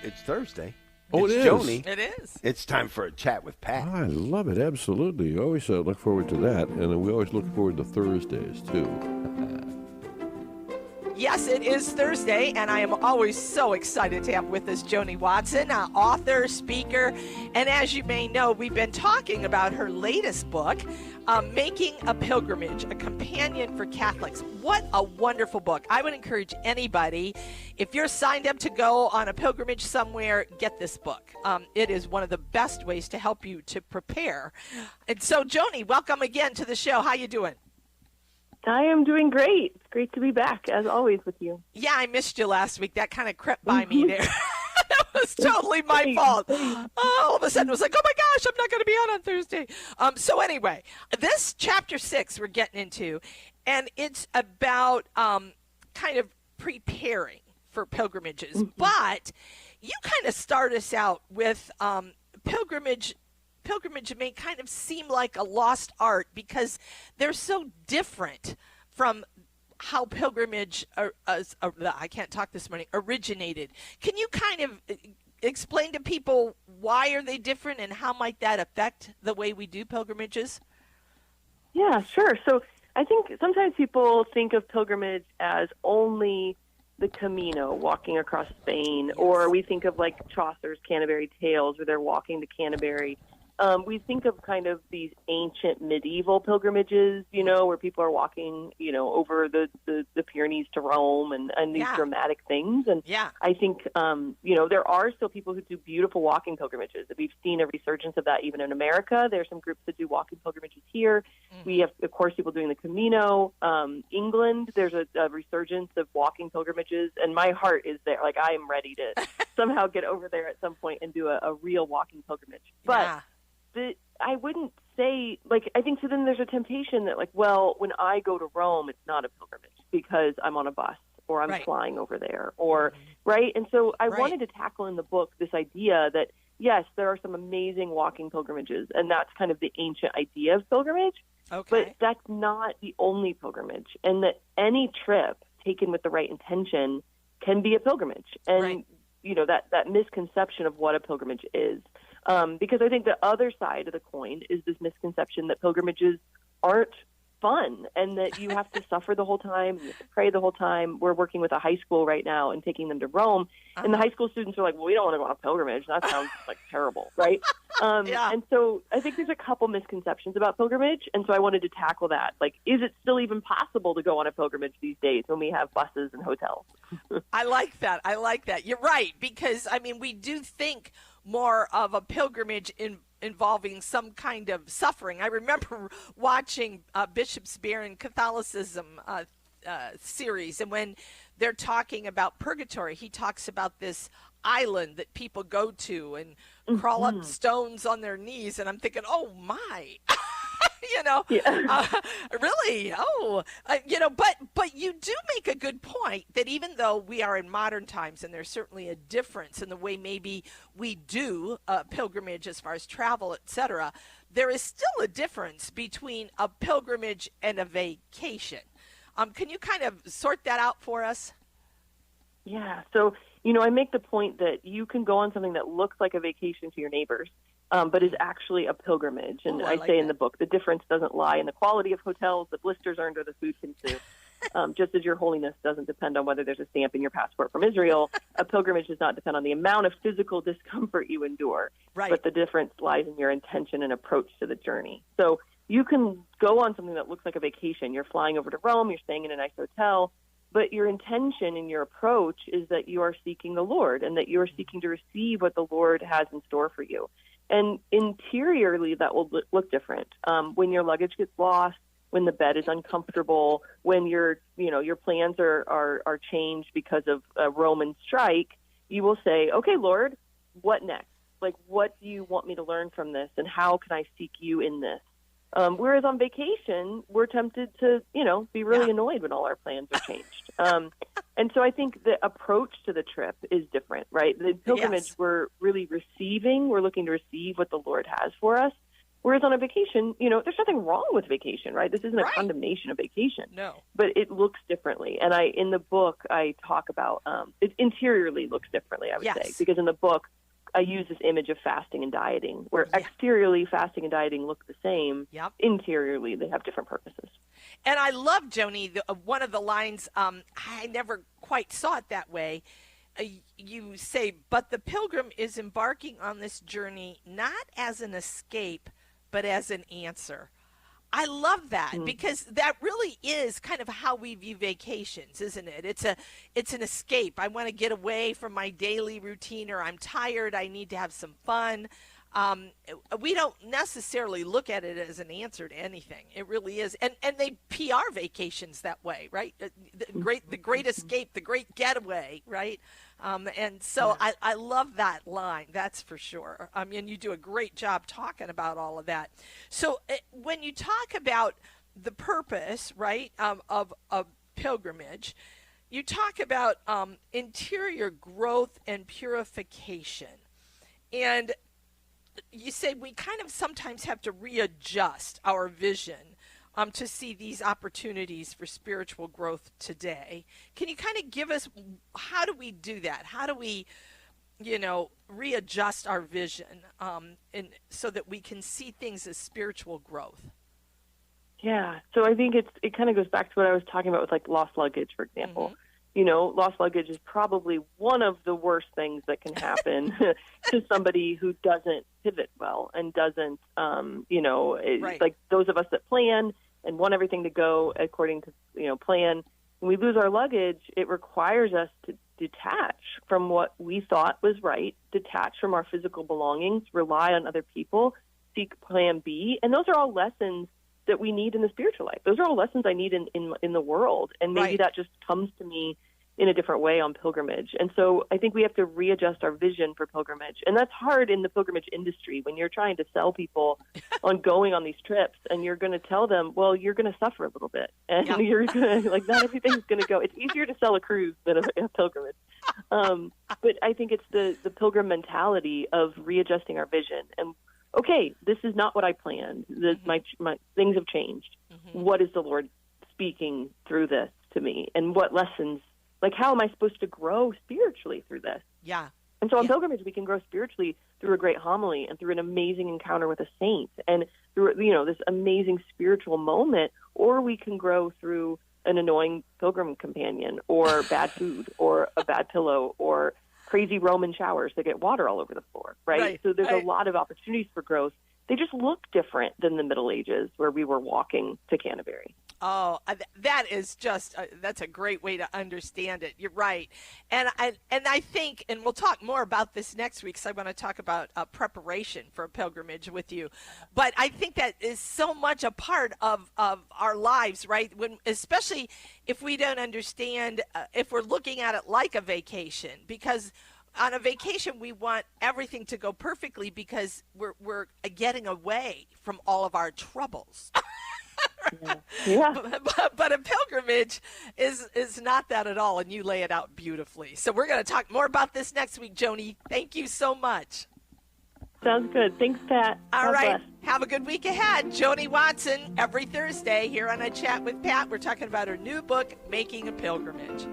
It's Thursday. Oh, It's it is. Joni. It is. It's time for a chat with Pat. I love it, absolutely. I always look forward to that, and we always look forward to Thursdays, too. Yes, it is Thursday, and I am always so excited to have with us Joan Watson, author, speaker, and as you may know, we've been talking about her latest book, Making a Pilgrimage, a Companion for Catholics. What a wonderful book. I would encourage anybody, if you're signed up to go on a pilgrimage somewhere, get this book. It is one of the best ways to help you to prepare. And so, Joni, welcome again to the show. How you doing? I am doing great. It's great to be back, as always, with you. Yeah, I missed you last week. That kind of crept by me there. That was totally my fault. All of a sudden, it was like, oh my gosh, I'm not going to be on Thursday. So anyway, this chapter 6 we're getting into, and it's about kind of preparing for pilgrimages. Mm-hmm. But you kind of start us out with pilgrimage may kind of seem like a lost art because they're so different from how pilgrimage I can't talk this morning originated. Can you kind of explain to people why are they different and how might that affect the way we do pilgrimages? Yeah, sure. So I think sometimes people think of pilgrimage as only the Camino, walking across Spain, yes. Or we think of like Chaucer's Canterbury Tales where they're walking to Canterbury. We think of kind of these ancient medieval pilgrimages, where people are walking, over the Pyrenees to Rome and these dramatic things. And I think, there are still people who do beautiful walking pilgrimages. We've seen a resurgence of that even in America. There are some groups that do walking pilgrimages here. Mm-hmm. We have, of course, people doing the Camino. England, there's a resurgence of walking pilgrimages. And my heart is there. Like, I am ready to somehow get over there at some point and do a real walking pilgrimage. But I wouldn't say, I think so then there's a temptation that, when I go to Rome, it's not a pilgrimage because I'm on a bus or I'm flying over there or, right? And so I wanted to tackle in the book this idea that, yes, there are some amazing walking pilgrimages, and that's kind of the ancient idea of pilgrimage, but that's not the only pilgrimage, and that any trip taken with the right intention can be a pilgrimage. And, that misconception of what a pilgrimage is. Because I think the other side of the coin is this misconception that pilgrimages aren't fun and that you have to suffer the whole time, and you have to pray the whole time. We're working with a high school right now and taking them to Rome, and the high school students are like, well, we don't want to go on a pilgrimage. That sounds terrible, right? And so I think there's a couple misconceptions about pilgrimage, and so I wanted to tackle that. Is it still even possible to go on a pilgrimage these days when we have buses and hotels? I like that. You're right, because, we do think more of a pilgrimage involving some kind of suffering. I remember watching Bishop's Barron Catholicism series, and when they're talking about purgatory, he talks about this island that people go to and crawl up stones on their knees, and I'm thinking, oh my. Really? Oh, but you do make a good point that even though we are in modern times and there's certainly a difference in the way maybe we do pilgrimage as far as travel, etc., there is still a difference between a pilgrimage and a vacation. Can you kind of sort that out for us? Yeah. So, I make the point that you can go on something that looks like a vacation to your neighbors, but is actually a pilgrimage. And I say in the book, the difference doesn't lie in the quality of hotels, the blisters earned, or the food consumed. Just as your holiness doesn't depend on whether there's a stamp in your passport from Israel, a pilgrimage does not depend on the amount of physical discomfort you endure. Right. But the difference lies in your intention and approach to the journey. So you can go on something that looks like a vacation. You're flying over to Rome, you're staying in a nice hotel, but your intention and your approach is that you are seeking the Lord and that you are seeking to receive what the Lord has in store for you. And interiorly, that will look different. When your luggage gets lost, when the bed is uncomfortable, when your plans are changed because of a Roman strike, you will say, okay, Lord, what next? What do you want me to learn from this? And how can I seek you in this? Whereas on vacation, we're tempted to, be really annoyed when all our plans are changed. And so I think the approach to the trip is different, right? The pilgrimage, we're really receiving. We're looking to receive what the Lord has for us. Whereas on a vacation, there's nothing wrong with vacation, right? This isn't a Right. condemnation of vacation. No. But it looks differently. And in the book, I talk about it interiorly looks differently, I would say. Yes. Because in the book, I use this image of fasting and dieting, where Yeah. exteriorly fasting and dieting look the same. Yep. Interiorly, they have different purposes. And I love, Joni, one of the lines, I never quite saw it that way. You say, but the pilgrim is embarking on this journey not as an escape, but as an answer. I love that because that really is kind of how we view vacations, isn't it? It's an escape. I want to get away from my daily routine, or I'm tired. I need to have some fun. We don't necessarily look at it as an answer to anything. It really is, and they PR vacations that way, right? The great escape, the great getaway, right? And so I love that line. That's for sure. I mean, you do a great job talking about all of that. So when you talk about the purpose, right, of pilgrimage, you talk about interior growth and purification, and you say we kind of sometimes have to readjust our vision to see these opportunities for spiritual growth today. Can you kind of give us, how do we do that? How do we, readjust our vision and so that we can see things as spiritual growth? Yeah. So I think it kind of goes back to what I was talking about with like lost luggage, for example. Lost luggage is probably one of the worst things that can happen to somebody who doesn't pivot well and doesn't, Right. like those of us that plan and want everything to go according to, plan. When we lose our luggage, it requires us to detach from what we thought was right, detach from our physical belongings, rely on other people, seek plan B. And those are all lessons that we need in the spiritual life. Those are all lessons I need in the world. And maybe Right. that just comes to me in a different way on pilgrimage. And so I think we have to readjust our vision for pilgrimage. And that's hard in the pilgrimage industry when you're trying to sell people on going on these trips and you're going to tell them, well, you're going to suffer a little bit. And Yeah. you're going to, not everything's going to go. It's easier to sell a cruise than a pilgrimage. But I think it's the pilgrim mentality of readjusting our vision. And, okay, this is not what I planned. My things have changed. What is the Lord speaking through this to me? And what lessons, like how am I supposed to grow spiritually through this? Yeah. And so on pilgrimage, we can grow spiritually through a great homily and through an amazing encounter with a saint and through, this amazing spiritual moment, or we can grow through an annoying pilgrim companion or bad food or a bad pillow or crazy Roman showers that get water all over the floor, right? So there's a lot of opportunities for growth. They just look different than the Middle Ages where we were walking to Canterbury. Oh, that is just, that's a great way to understand it. You're right. And I think, and we'll talk more about this next week, because I want to talk about preparation for a pilgrimage with you. But I think that is so much a part of our lives, right? Especially if we don't understand, if we're looking at it like a vacation, because on a vacation, we want everything to go perfectly because we're getting away from all of our troubles. Yeah. But a pilgrimage is not that at all, and you lay it out beautifully. So we're going to talk more about this next week, Joni. Thank you so much. Sounds good. Thanks, Pat. All God right. bless. Have a good week ahead. Joan Watson, every Thursday here on A Chat with Pat. We're talking about her new book, Making a Pilgrimage.